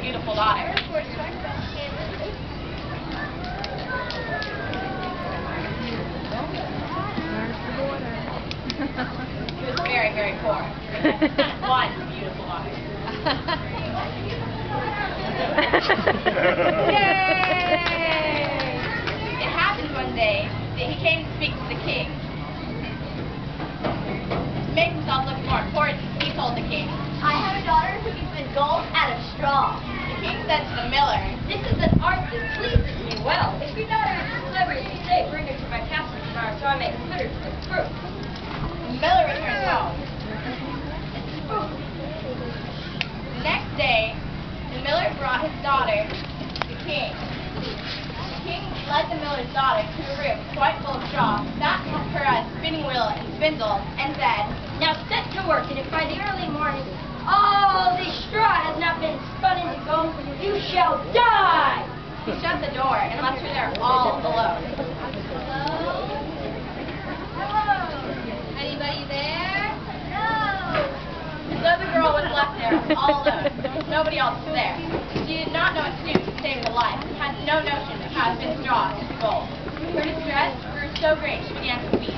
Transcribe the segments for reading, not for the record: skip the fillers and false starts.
beautiful daughter. He was very, very poor. One beautiful daughter. Yay! It happened one day that he came to speak to the king. To make himself look more important, he told the king, I have a daughter who can spin gold out of straw. The king said to the miller, This is an art that pleases me well. If your daughter is as clever as you say, bring her to my castle tomorrow so I may put her to the proof. the miller returned home. The next day, the miller brought his daughter to the king. The king led the miller's daughter to a room quite full of straw, sat her at a spinning wheel and spindle, and said, Now set to work, and if by the early morning all this straw has not been spun into gold, you shall die! He shut the door and left her there all alone. Hello? Anybody there? No! So the girl was left there all alone. Nobody else was there. She did not know what to do to save her life and had no notion of how to spin straw into gold. Her distress grew so great she began to weep.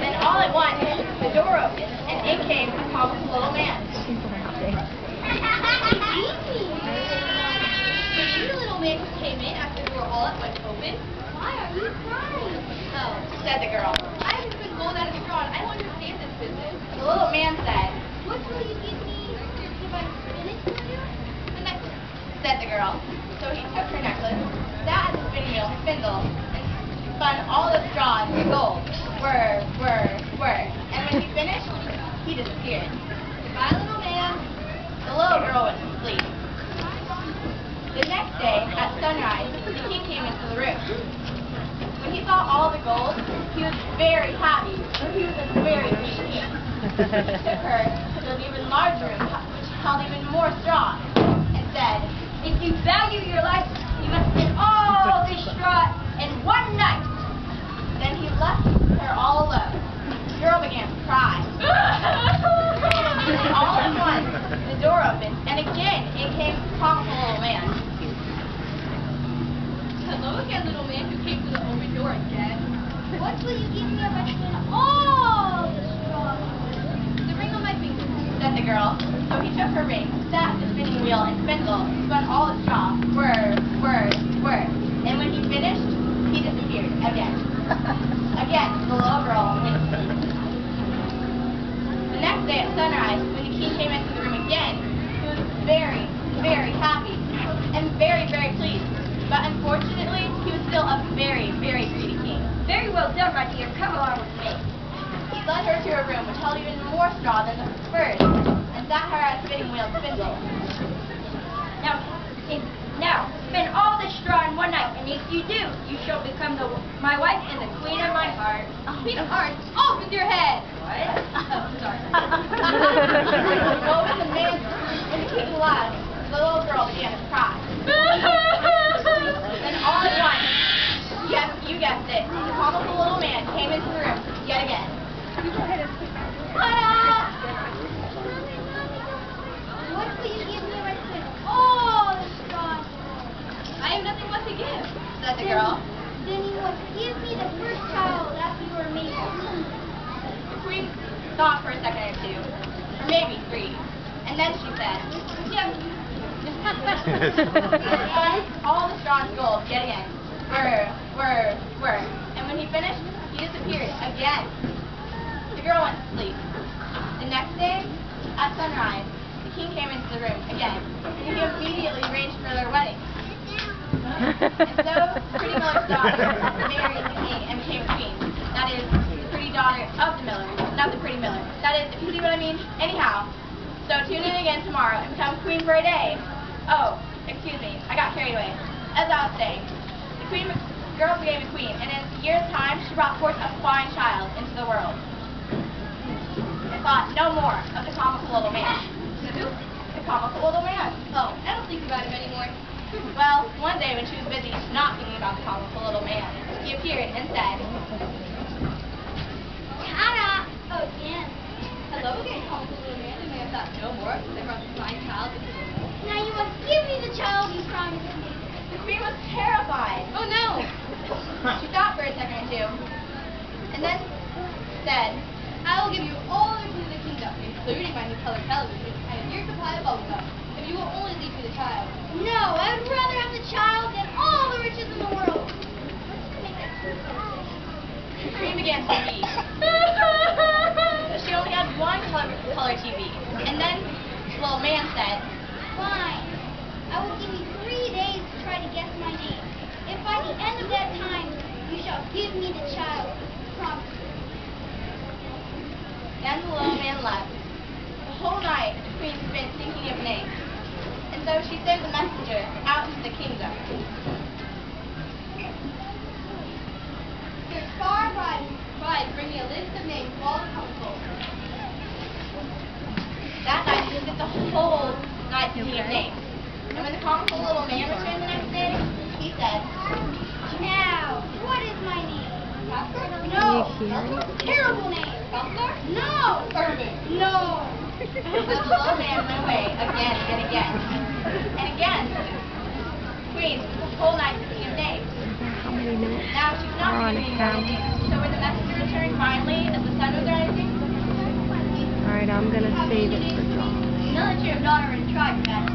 Then all at once, the door opened and in came a comical little man. The little man who came in after the door all at once opened. Why are you crying? Oh, said the girl. I haven't been gold out of straw and I don't understand this business. The little man said, What will you give me if I spin it for you? the necklace, said the girl. So he took her necklace, sat at the spinning wheel and spindle, and spun all the straw into gold. Whir, whir, whir. And when he finished, he disappeared. Goodbye, little man. The little girl went to sleep. The next day, at sunrise, the king came into the room. When he saw all the gold, he was very happy, for he was a very rich king. He took her to an even larger room, which held even more straw, and said, If you value your life, you must spin all this straw in one night. Then he left her all alone. The girl began to cry. And all at once, the door opened, and again in came the comical little man. Hello again, little man who came to the open door again. What will you give me if I spin all the straw? The ring on my finger, said the girl. So he took her ring, sat at the spinning wheel and spindle, spun all the straw, whir, whir, whir. And when he finished, he disappeared again. Again, the little girl went to sleep. The next day at sunrise, when the king came into the room again, he was very, very happy and very, very pleased. But unfortunately, he was still a very, very greedy king. Very well done, my dear. Come along with me. He led her to a room which held even more straw than the first, and sat her at a spinning wheel spindle. Now, spin all this straw in one night, and if you do, you shall become my wife and the queen of my heart. Queen of hearts, off with your head! What? Oh, sorry. Well, when the king laughed, the little girl began to cry. Then all at once, yes, you guessed it, the comical little man came into the room yet again. What will you give me if I spin all the straw? I have nothing left to give, said the girl. Then you must give me the first child after you are made. The queen thought for a second or two, or maybe three, and then she said, "Yes." And all the straw and gold yet again. Whir, whir, whir. And when he finished, he disappeared again. The girl went to sleep. The next day, at sunrise, the king came into the room again, and he immediately arranged for their wedding. And so, the pretty miller's daughter married the king and became queen. That is, the pretty daughter of the miller, not the pretty miller. That is, if you see what I mean. Anyhow, so tune in again tomorrow and become queen for a day. Oh, excuse me, I got carried away. As I was saying, the girl became a queen, and in a year's time, she brought forth a fine child into the world. I thought no more of the comical little man. Who? The comical little man. Oh, I don't think about him anymore. Well, one day when she was busy not thinking about the comical little man, he appeared and said, Ta-da! Oh, again. love again, comical little man. They may have thought no more. They brought this fine child into the world. Now you must give me the child you promised me. The queen was terrified. Oh no! She thought for a second or two, and then said, I will give you all the riches of the kingdom, including my new colored television and a year's supply of bubblegum, if you will only leave me the child. No, I would rather have the child than all the riches in the world. The queen began to weep. But she only had one color TV. And then the little man said, Fine. I will give you 3 days to try to guess my name. If by the end of that time you shall give me the child, promise me. Then the little man left. The whole night the queen spent thinking of names. And so she sent the messenger out into the kingdom. Here's far bride bringing a list of names of all the council. That night she spent the whole night thinking of names. And when the comical little man returned the next day, he said, Now, what is my name? Casper? No, that's a terrible name. Counselor? No. Urban. No. So the little man went away again and again. And again, the queen spent the whole night thinking of names. How many minutes Now she could not are on think of any camera? more names. So when the messenger returned finally, as the sun was rising, Alright, I'm gonna save it for John. Now that you have not already tried, Matt.